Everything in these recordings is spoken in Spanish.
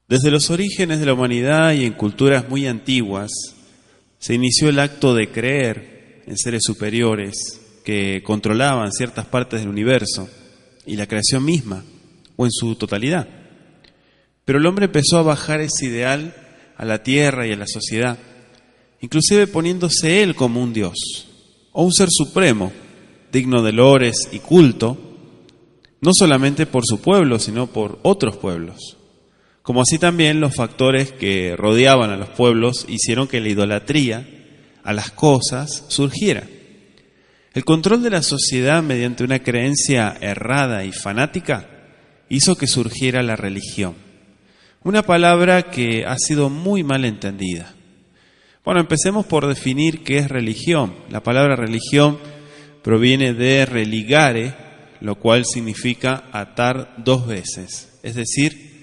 Desde los orígenes de la humanidad y en culturas muy antiguas, se inició el acto de creer en seres superiores que controlaban ciertas partes del universo y la creación misma, o en su totalidad. Pero el hombre empezó a bajar ese ideal a la tierra y a la sociedad, inclusive poniéndose él como un dios, o un ser supremo, digno de loores y culto, no solamente por su pueblo, sino por otros pueblos. Como así también los factores que rodeaban a los pueblos hicieron que la idolatría a las cosas surgiera. El control de la sociedad mediante una creencia errada y fanática hizo que surgiera la religión. Una palabra que ha sido muy mal entendida. Bueno, empecemos por definir qué es religión. La palabra religión proviene de religare, lo cual significa atar dos veces, es decir,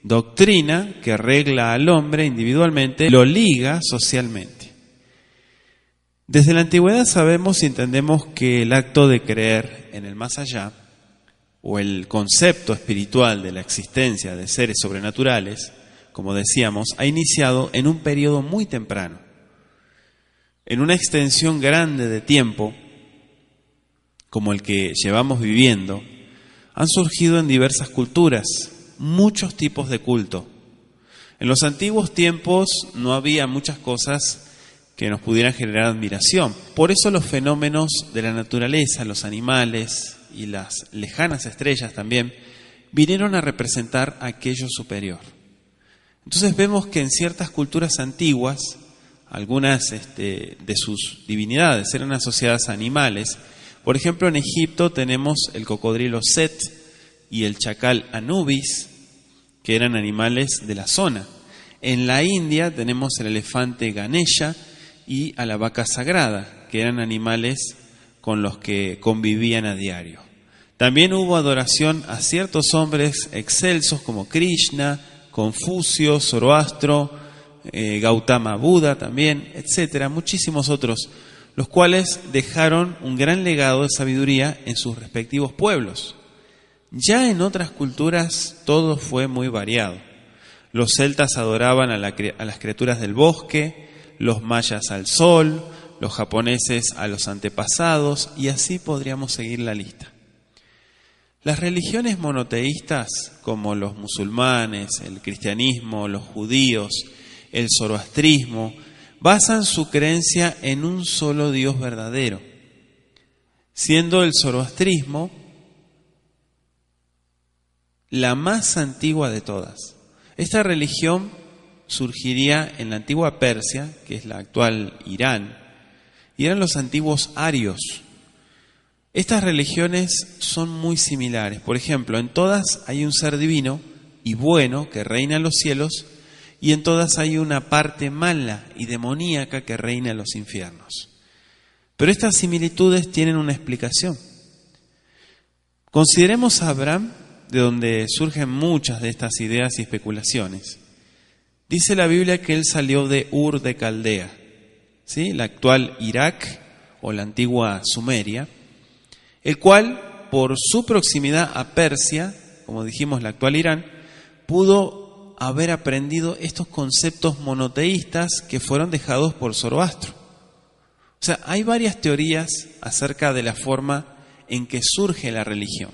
doctrina que regla al hombre individualmente, lo liga socialmente. Desde la antigüedad sabemos y entendemos que el acto de creer en el más allá, o el concepto espiritual de la existencia de seres sobrenaturales, como decíamos, ha iniciado en un periodo muy temprano. En una extensión grande de tiempo, como el que llevamos viviendo, han surgido en diversas culturas muchos tipos de culto. En los antiguos tiempos no había muchas cosas que nos pudieran generar admiración. Por eso los fenómenos de la naturaleza, los animales y las lejanas estrellas también, vinieron a representar aquello superior. Entonces vemos que en ciertas culturas antiguas, algunas de sus divinidades eran asociadas a animales. Por ejemplo, en Egipto tenemos el cocodrilo Set y el chacal Anubis, que eran animales de la zona. En la India tenemos el elefante Ganesha y a la vaca sagrada, que eran animales con los que convivían a diario. También hubo adoración a ciertos hombres excelsos como Krishna, Confucio, Zoroastro, Gautama Buda también, etcétera, muchísimos otros, los cuales dejaron un gran legado de sabiduría en sus respectivos pueblos. Ya en otras culturas todo fue muy variado. Los celtas adoraban a las criaturas del bosque, los mayas al sol, los japoneses a los antepasados, y así podríamos seguir la lista. Las religiones monoteístas, como los musulmanes, el cristianismo, los judíos, el zoroastrismo, basan su creencia en un solo Dios verdadero, siendo el zoroastrismo la más antigua de todas. Esta religión surgiría en la antigua Persia, que es la actual Irán, y eran los antiguos arios. Estas religiones son muy similares. Por ejemplo, en todas hay un ser divino y bueno que reina en los cielos, y en todas hay una parte mala y demoníaca que reina en los infiernos. Pero estas similitudes tienen una explicación. Consideremos a Abraham, de donde surgen muchas de estas ideas y especulaciones. Dice la Biblia que él salió de Ur de Caldea, ¿sí? La actual Irak o la antigua Sumeria, el cual, por su proximidad a Persia, como dijimos la actual Irán, pudo haber aprendido estos conceptos monoteístas que fueron dejados por Zoroastro. O sea, hay varias teorías acerca de la forma en que surge la religión.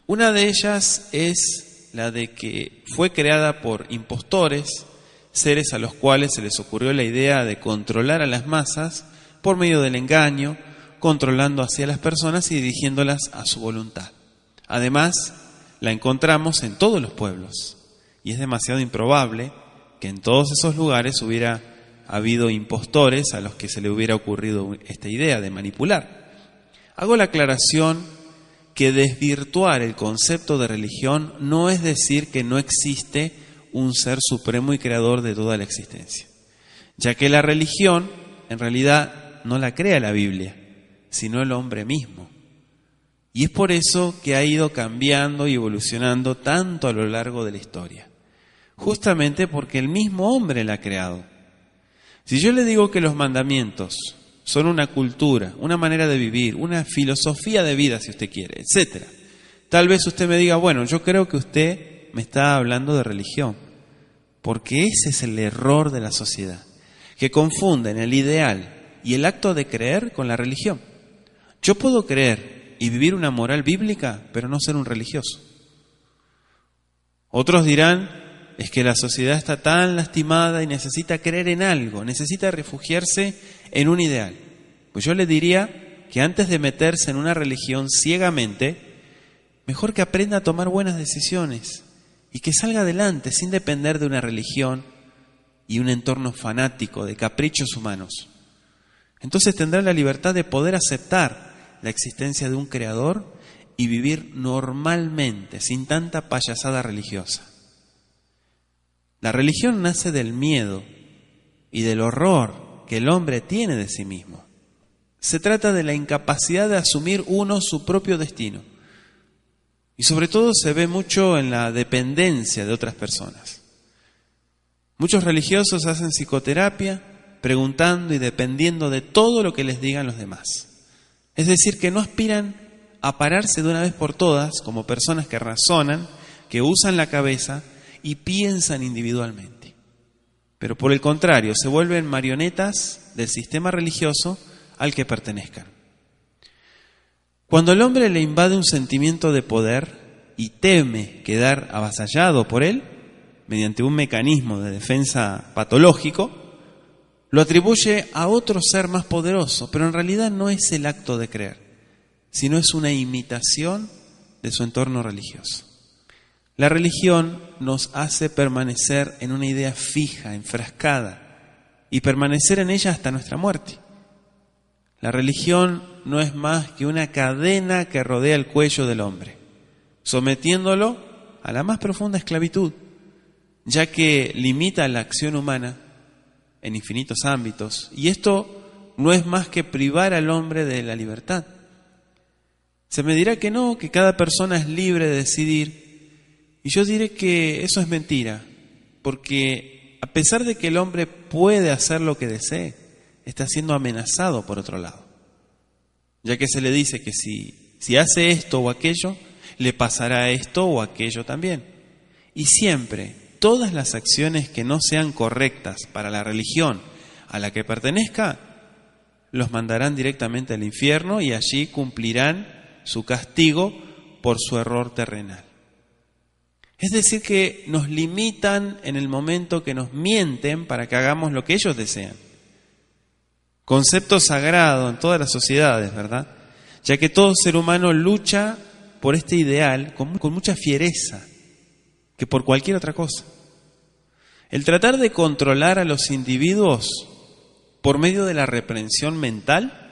Una de ellas es la de que fue creada por impostores, seres a los cuales se les ocurrió la idea de controlar a las masas por medio del engaño, controlando hacia las personas y dirigiéndolas a su voluntad. Además, la encontramos en todos los pueblos, y es demasiado improbable que en todos esos lugares hubiera habido impostores a los que se le hubiera ocurrido esta idea de manipular. Hago la aclaración que desvirtuar el concepto de religión no es decir que no existe un ser supremo y creador de toda la existencia, ya que la religión en realidad no la crea la Biblia, sino el hombre mismo. Y es por eso que ha ido cambiando y evolucionando tanto a lo largo de la historia. justamente porque el mismo hombre la ha creado. Si yo le digo que los mandamientos son una cultura, una manera de vivir, una filosofía de vida, si usted quiere, etcétera, tal vez usted me diga, bueno, yo creo que usted me está hablando de religión, porque ese es el error de la sociedad, que confunden el ideal y el acto de creer con la religión. Yo puedo creer y vivir una moral bíblica, pero no ser un religioso. Otros dirán, es que la sociedad está tan lastimada y necesita creer en algo, necesita refugiarse en un ideal. Pues yo le diría que antes de meterse en una religión ciegamente, mejor que aprenda a tomar buenas decisiones y que salga adelante sin depender de una religión y un entorno fanático de caprichos humanos. Entonces tendrá la libertad de poder aceptar la existencia de un creador y vivir normalmente, sin tanta payasada religiosa. La religión nace del miedo y del horror que el hombre tiene de sí mismo. Se trata de la incapacidad de asumir uno su propio destino. Y sobre todo se ve mucho en la dependencia de otras personas. Muchos religiosos hacen psicoterapia preguntando y dependiendo de todo lo que les digan los demás. Es decir, que no aspiran a pararse de una vez por todas como personas que razonan, que usan la cabeza y piensan individualmente. Pero por el contrario, se vuelven marionetas del sistema religioso al que pertenezcan. Cuando el hombre le invade un sentimiento de poder y teme quedar avasallado por él, mediante un mecanismo de defensa patológico, lo atribuye a otro ser más poderoso, pero en realidad no es el acto de creer, sino es una imitación de su entorno religioso. La religión nos hace permanecer en una idea fija, enfrascada, y permanecer en ella hasta nuestra muerte. La religión no es más que una cadena que rodea el cuello del hombre, sometiéndolo a la más profunda esclavitud, ya que limita la acción humana en infinitos ámbitos, y esto no es más que privar al hombre de la libertad. Se me dirá que no, que cada persona es libre de decidir, y yo diré que eso es mentira, porque a pesar de que el hombre puede hacer lo que desee, está siendo amenazado por otro lado, ya que se le dice que si hace esto o aquello, le pasará esto o aquello también. Y siempre, todas las acciones que no sean correctas para la religión a la que pertenezca, los mandarán directamente al infierno y allí cumplirán su castigo por su error terrenal. Es decir, que nos limitan en el momento que nos mienten para que hagamos lo que ellos desean. Concepto sagrado en todas las sociedades, ¿verdad? Ya que todo ser humano lucha por este ideal con mucha fiereza, que por cualquier otra cosa. El tratar de controlar a los individuos por medio de la reprensión mental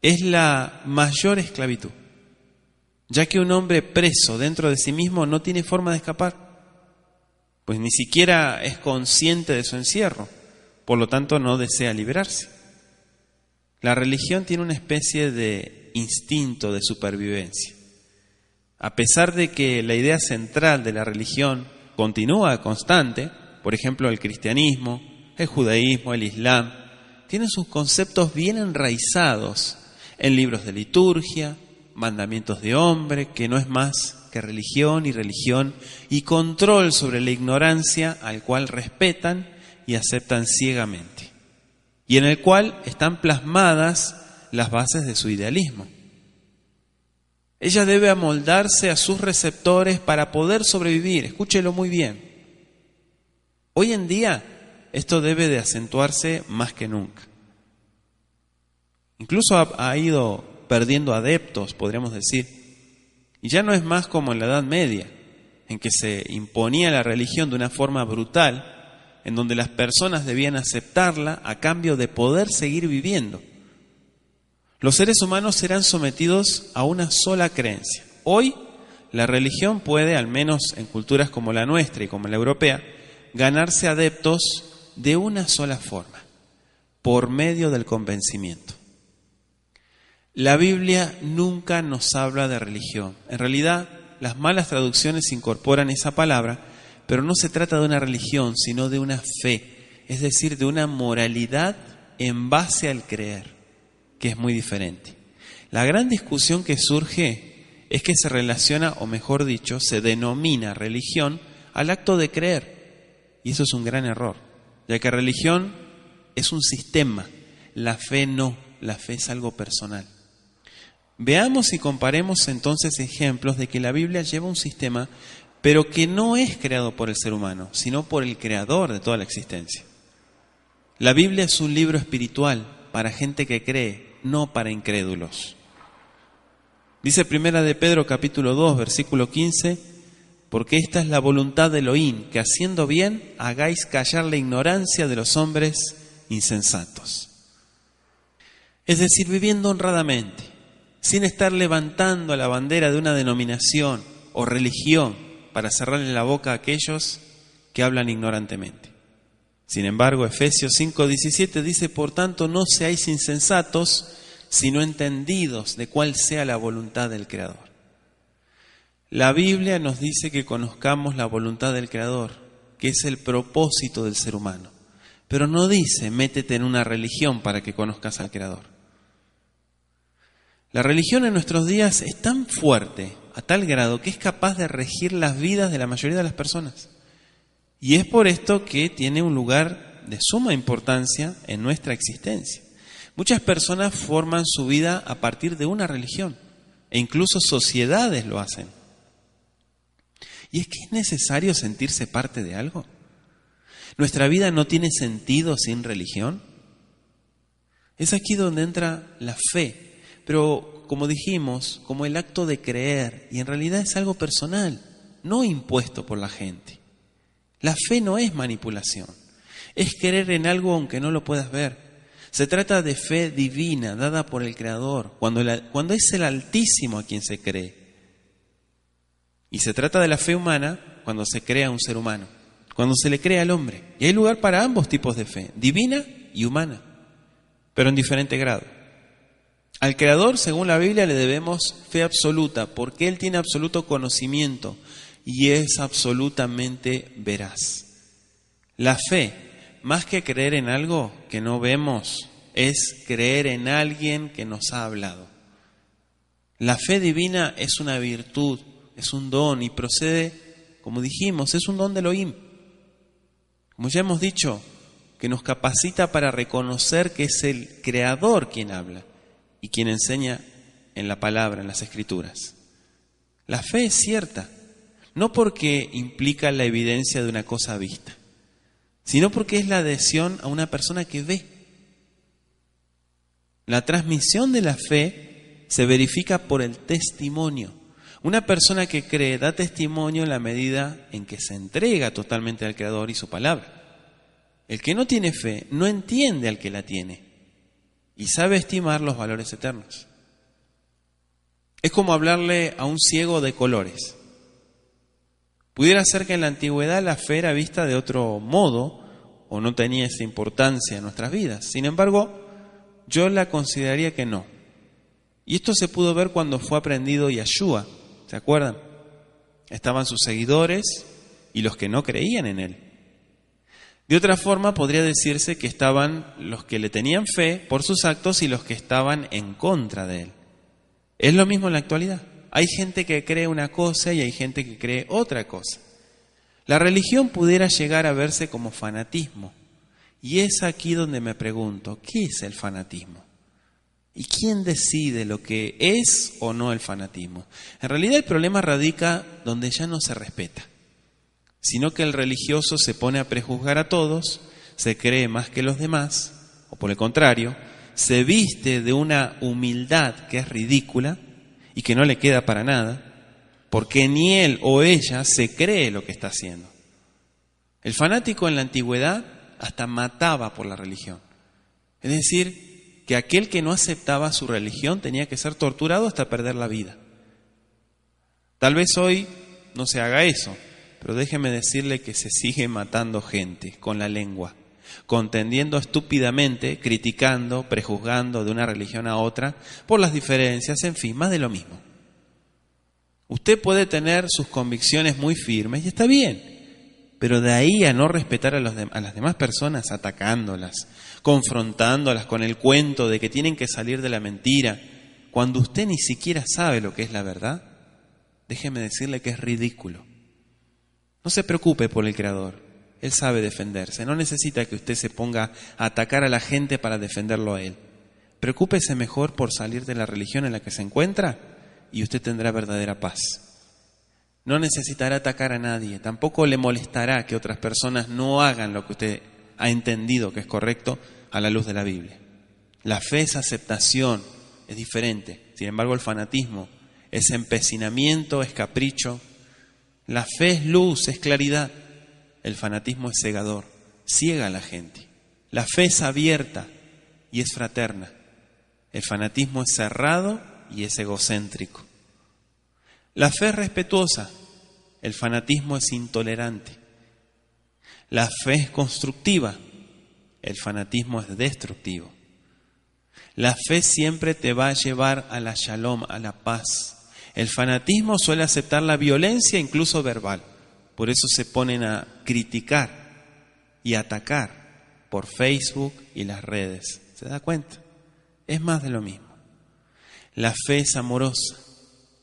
es la mayor esclavitud, ya que un hombre preso dentro de sí mismo no tiene forma de escapar, pues ni siquiera es consciente de su encierro, por lo tanto no desea liberarse. La religión tiene una especie de instinto de supervivencia. A pesar de que la idea central de la religión continúa constante, por ejemplo el cristianismo, el judaísmo, el islam, tienen sus conceptos bien enraizados en libros de liturgia, mandamientos de hombre, que no es más que religión y control sobre la ignorancia al cual respetan y aceptan ciegamente, y en el cual están plasmadas las bases de su idealismo. Ella debe amoldarse a sus receptores para poder sobrevivir. Escúchelo muy bien. Hoy en día esto debe de acentuarse más que nunca. Incluso ha ido perdiendo adeptos, podríamos decir. Y ya no es más como en la Edad Media, en que se imponía la religión de una forma brutal, en donde las personas debían aceptarla a cambio de poder seguir viviendo. Los seres humanos serán sometidos a una sola creencia. Hoy, la religión puede, al menos en culturas como la nuestra y como la europea, ganarse adeptos de una sola forma, por medio del convencimiento. La Biblia nunca nos habla de religión. En realidad, las malas traducciones incorporan esa palabra, pero no se trata de una religión, sino de una fe, es decir, de una moralidad en base al creer, que es muy diferente. La gran discusión que surge es que se relaciona, o mejor dicho, se denomina religión al acto de creer, y eso es un gran error, ya que religión es un sistema, la fe no, la fe es algo personal. Veamos y comparemos entonces ejemplos de que la Biblia lleva un sistema, pero que no es creado por el ser humano, sino por el creador de toda la existencia. La Biblia es un libro espiritual para gente que cree, no para incrédulos. Dice Primera de Pedro capítulo 2, versículo 15, porque esta es la voluntad de Elohim, que haciendo bien hagáis callar la ignorancia de los hombres insensatos. Es decir, viviendo honradamente, sin estar levantando la bandera de una denominación o religión para cerrarle la boca a aquellos que hablan ignorantemente. Sin embargo, Efesios 5:17 dice, por tanto, no seáis insensatos, sino entendidos de cuál sea la voluntad del Creador. La Biblia nos dice que conozcamos la voluntad del Creador, que es el propósito del ser humano. Pero no dice, métete en una religión para que conozcas al Creador. La religión en nuestros días es tan fuerte, a tal grado, que es capaz de regir las vidas de la mayoría de las personas. Y es por esto que tiene un lugar de suma importancia en nuestra existencia. Muchas personas forman su vida a partir de una religión, e incluso sociedades lo hacen. ¿Y es que es necesario sentirse parte de algo? ¿Nuestra vida no tiene sentido sin religión? Es aquí donde entra la fe. Pero, como dijimos, como el acto de creer, y en realidad es algo personal, no impuesto por la gente. La fe no es manipulación, es creer en algo aunque no lo puedas ver. Se trata de fe divina, dada por el Creador, cuando es el Altísimo a quien se cree. Y se trata de la fe humana cuando se crea un ser humano, cuando se le crea al hombre. Y hay lugar para ambos tipos de fe, divina y humana, pero en diferente grado. Al Creador, según la Biblia, le debemos fe absoluta, porque Él tiene absoluto conocimiento y es absolutamente veraz. La fe, más que creer en algo que no vemos, es creer en alguien que nos ha hablado. La fe divina es una virtud, es un don y procede, como dijimos, es un don de Elohim. Como ya hemos dicho, que nos capacita para reconocer que es el Creador quien habla y quien enseña en la palabra, en las Escrituras. La fe es cierta, no porque implica la evidencia de una cosa vista, sino porque es la adhesión a una persona que ve. La transmisión de la fe se verifica por el testimonio. Una persona que cree da testimonio en la medida en que se entrega totalmente al Creador y su palabra. El que no tiene fe no entiende al que la tiene y sabe estimar los valores eternos. Es como hablarle a un ciego de colores. Pudiera ser que en la antigüedad la fe era vista de otro modo o no tenía esa importancia en nuestras vidas. Sin embargo, yo la consideraría que no. Y esto se pudo ver cuando fue aprendido Yeshua. ¿Se acuerdan? Estaban sus seguidores y los que no creían en él. De otra forma, podría decirse que estaban los que le tenían fe por sus actos y los que estaban en contra de él. Es lo mismo en la actualidad. Hay gente que cree una cosa y hay gente que cree otra cosa. La religión pudiera llegar a verse como fanatismo. Y es aquí donde me pregunto, ¿qué es el fanatismo? ¿Y quién decide lo que es o no el fanatismo? En realidad el problema radica donde ya no se respeta, sino que el religioso se pone a prejuzgar a todos, se cree más que los demás, o por el contrario, se viste de una humildad que es ridícula y que no le queda para nada, porque ni él o ella se cree lo que está haciendo. El fanático en la antigüedad hasta mataba por la religión. Es decir, que aquel que no aceptaba su religión tenía que ser torturado hasta perder la vida. Tal vez hoy no se haga eso, pero déjeme decirle que se sigue matando gente con la lengua, contendiendo estúpidamente, criticando, prejuzgando de una religión a otra por las diferencias, en fin, más de lo mismo. Usted puede tener sus convicciones muy firmes y está bien, Pero de ahí a no respetar a las demás personas, atacándolas, confrontándolas con el cuento de que tienen que salir de la mentira, cuando usted ni siquiera sabe lo que es la verdad, déjeme decirle que es ridículo. No se preocupe por el Creador, Él sabe defenderse, no necesita que usted se ponga a atacar a la gente para defenderlo a Él. Preocúpese mejor por salir de la religión en la que se encuentra y usted tendrá verdadera paz. No necesitará atacar a nadie, tampoco le molestará que otras personas no hagan lo que usted ha entendido que es correcto a la luz de la Biblia. La fe es aceptación, es diferente. Sin embargo, el fanatismo es empecinamiento, es capricho. La fe es luz, es claridad. El fanatismo es cegador, ciega a la gente. La fe es abierta y es fraterna. El fanatismo es cerrado y es egocéntrico. La fe es respetuosa, el fanatismo es intolerante. La fe es constructiva, el fanatismo es destructivo. La fe siempre te va a llevar a la shalom, a la paz. El fanatismo suele aceptar la violencia, incluso verbal. Por eso se ponen a criticar y atacar por Facebook y las redes. ¿Se da cuenta? Es más de lo mismo. La fe es amorosa.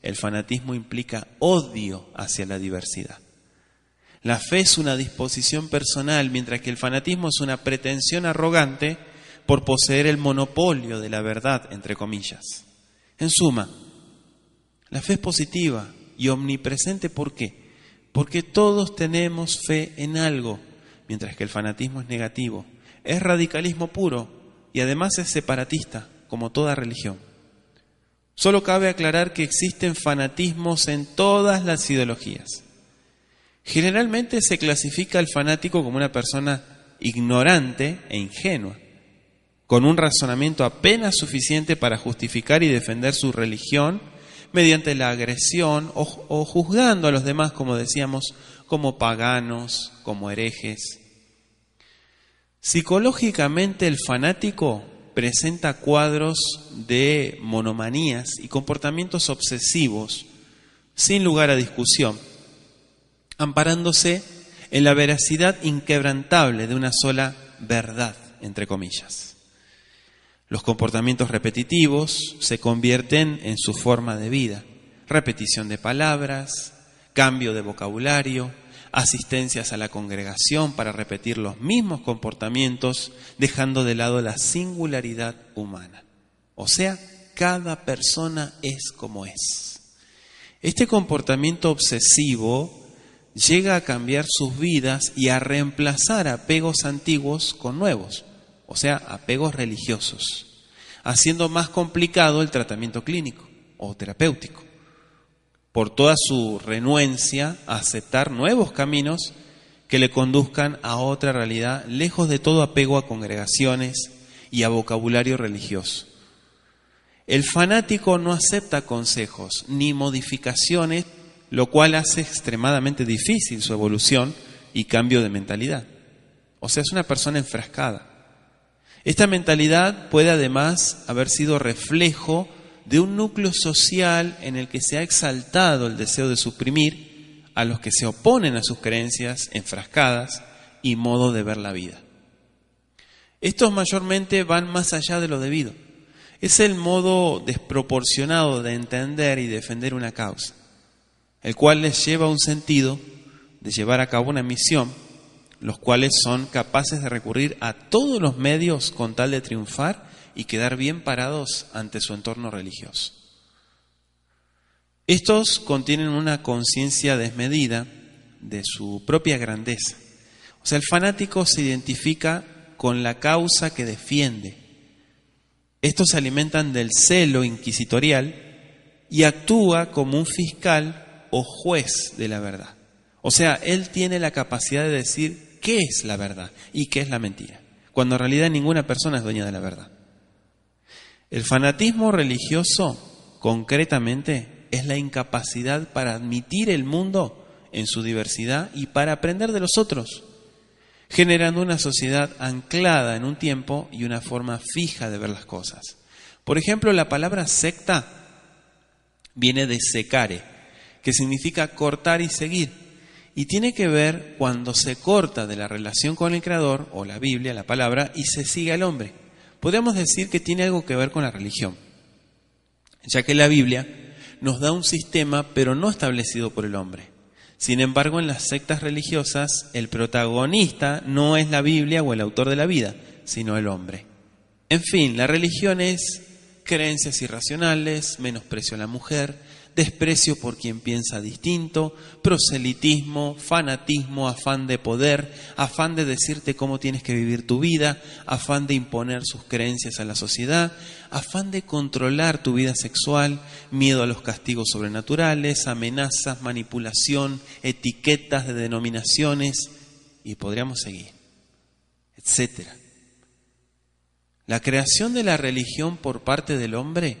El fanatismo implica odio hacia la diversidad. La fe es una disposición personal, mientras que el fanatismo es una pretensión arrogante por poseer el monopolio de la verdad, entre comillas. En suma, la fe es positiva y omnipresente. ¿Por qué? Porque todos tenemos fe en algo, mientras que el fanatismo es negativo. Es radicalismo puro y además es separatista, como toda religión. Solo cabe aclarar que existen fanatismos en todas las ideologías. Generalmente se clasifica al fanático como una persona ignorante e ingenua, con un razonamiento apenas suficiente para justificar y defender su religión mediante la agresión o juzgando a los demás, como decíamos, como paganos, como herejes. Psicológicamente el fanático presenta cuadros de monomanías y comportamientos obsesivos, sin lugar a discusión, amparándose en la veracidad inquebrantable de una sola verdad, entre comillas. Los comportamientos repetitivos se convierten en su forma de vida: repetición de palabras, cambio de vocabulario, asistencias a la congregación para repetir los mismos comportamientos, dejando de lado la singularidad humana. O sea, cada persona es como es. Este comportamiento obsesivo llega a cambiar sus vidas y a reemplazar apegos antiguos con nuevos, o sea, apegos religiosos, haciendo más complicado el tratamiento clínico o terapéutico, por toda su renuencia a aceptar nuevos caminos que le conduzcan a otra realidad, lejos de todo apego a congregaciones y a vocabulario religioso. El fanático no acepta consejos ni modificaciones, lo cual hace extremadamente difícil su evolución y cambio de mentalidad. O sea, es una persona enfrascada. Esta mentalidad puede además haber sido reflejo de un núcleo social en el que se ha exaltado el deseo de suprimir a los que se oponen a sus creencias enfrascadas y modo de ver la vida. Estos mayormente van más allá de lo debido. Es el modo desproporcionado de entender y defender una causa, el cual les lleva a un sentido de llevar a cabo una misión, los cuales son capaces de recurrir a todos los medios con tal de triunfar y quedar bien parados ante su entorno religioso. Estos contienen una conciencia desmedida de su propia grandeza. O sea, el fanático se identifica con la causa que defiende. Estos se alimentan del celo inquisitorial y actúa como un fiscal o juez de la verdad. O sea, él tiene la capacidad de decir qué es la verdad y qué es la mentira, cuando en realidad ninguna persona es dueña de la verdad. El fanatismo religioso, concretamente, es la incapacidad para admitir el mundo en su diversidad y para aprender de los otros, generando una sociedad anclada en un tiempo y una forma fija de ver las cosas. Por ejemplo, la palabra secta viene de secare, que significa cortar y seguir, Y tiene que ver cuando se corta de la relación con el Creador, o la Biblia, la palabra, y se sigue al hombre. Podríamos decir que tiene algo que ver con la religión, ya que la Biblia nos da un sistema, pero no establecido por el hombre. Sin embargo, en las sectas religiosas, el protagonista no es la Biblia o el autor de la vida, sino el hombre. En fin, la religión es creencias irracionales, menosprecio a la mujer, desprecio por quien piensa distinto, proselitismo, fanatismo, afán de poder, afán de decirte cómo tienes que vivir tu vida, afán de imponer sus creencias a la sociedad, afán de controlar tu vida sexual, miedo a los castigos sobrenaturales, amenazas, manipulación, etiquetas de denominaciones, y podríamos seguir, etcétera. La creación de la religión por parte del hombre,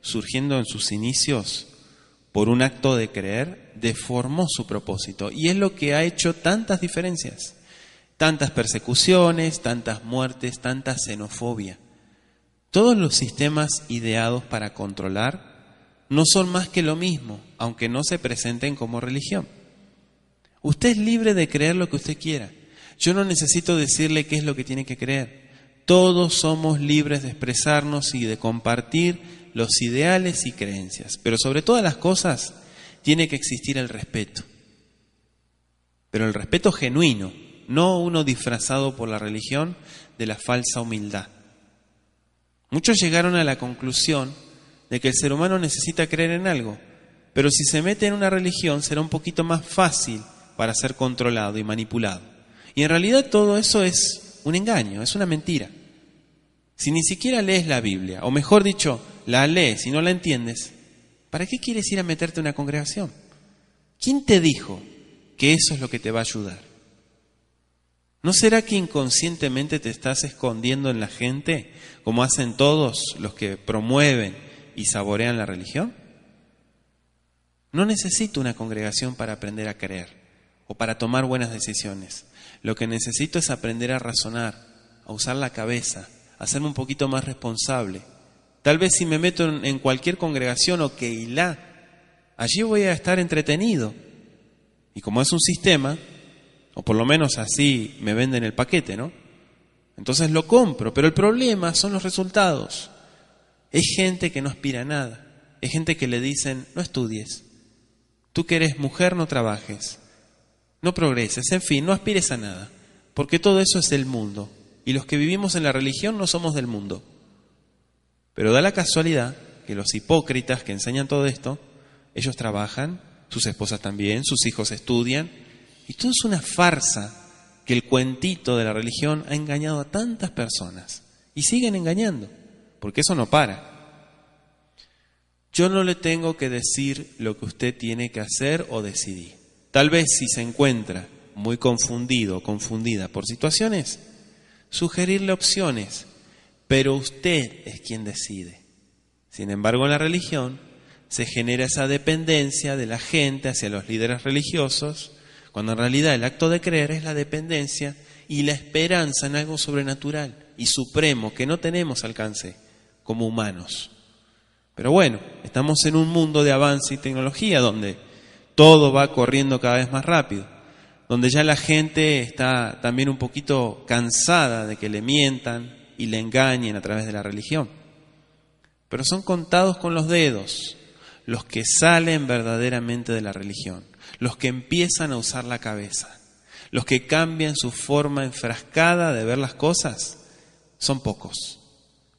surgiendo en sus inicios por un acto de creer, deformó su propósito. Y es lo que ha hecho tantas diferencias, tantas persecuciones, tantas muertes, tanta xenofobia. Todos los sistemas ideados para controlar no son más que lo mismo, aunque no se presenten como religión. Usted es libre de creer lo que usted quiera. Yo no necesito decirle qué es lo que tiene que creer. Todos somos libres de expresarnos y de compartir los ideales y creencias. Pero sobre todas las cosas tiene que existir el respeto. Pero el respeto genuino, no uno disfrazado por la religión de la falsa humildad. Muchos llegaron a la conclusión de que el ser humano necesita creer en algo, pero si se mete en una religión será un poquito más fácil para ser controlado y manipulado. Y en realidad todo eso es un engaño, es una mentira. Si ni siquiera lees la Biblia, o mejor dicho, la lees y no la entiendes, ¿para qué quieres ir a meterte en una congregación? ¿Quién te dijo que eso es lo que te va a ayudar? ¿No será que inconscientemente te estás escondiendo en la gente, como hacen todos los que promueven y saborean la religión? No necesito una congregación para aprender a creer o para tomar buenas decisiones. Lo que necesito es aprender a razonar, a usar la cabeza, a hacerme un poquito más responsable. Tal vez si me meto en cualquier congregación o keilá, allí voy a estar entretenido. Y como es un sistema, o por lo menos así me venden el paquete, ¿no? Entonces lo compro, pero el problema son los resultados. Es gente que no aspira a nada. Es gente que le dicen, no estudies. Tú que eres mujer, no trabajes. No progreses, en fin, no aspires a nada. Porque todo eso es del mundo. Y los que vivimos en la religión no somos del mundo. Pero da la casualidad que los hipócritas que enseñan todo esto, ellos trabajan, sus esposas también, sus hijos estudian, y todo es una farsa que el cuentito de la religión ha engañado a tantas personas. Y siguen engañando, porque eso no para. Yo no le tengo que decir lo que usted tiene que hacer o decidir. Tal vez si se encuentra muy confundido o confundida por situaciones, sugerirle opciones, pero usted es quien decide. Sin embargo, en la religión se genera esa dependencia de la gente hacia los líderes religiosos, cuando en realidad el acto de creer es la dependencia y la esperanza en algo sobrenatural y supremo que no tenemos alcance como humanos. Pero bueno, estamos en un mundo de avance y tecnología donde todo va corriendo cada vez más rápido, donde ya la gente está también un poquito cansada de que le mientan y le engañen a través de la religión. Pero son contados con los dedos los que salen verdaderamente de la religión, los que empiezan a usar la cabeza, los que cambian su forma enfrascada de ver las cosas, son pocos.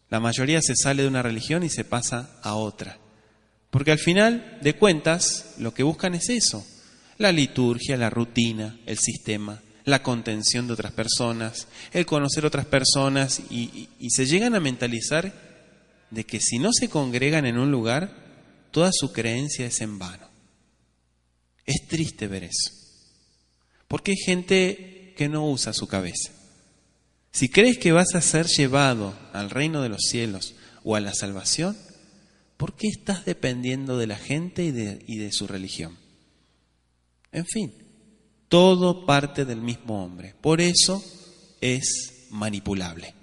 La mayoría se sale de una religión y se pasa a otra. Porque al final de cuentas lo que buscan es eso, la liturgia, la rutina, el sistema, la contención de otras personas, el conocer otras personas y se llegan a mentalizar de que si no se congregan en un lugar, toda su creencia es en vano. Es triste ver eso, porque hay gente que no usa su cabeza. Si crees que vas a ser llevado al reino de los cielos o a la salvación, ¿por qué estás dependiendo de la gente y de su religión? En fin, todo parte del mismo hombre. Por eso es manipulable.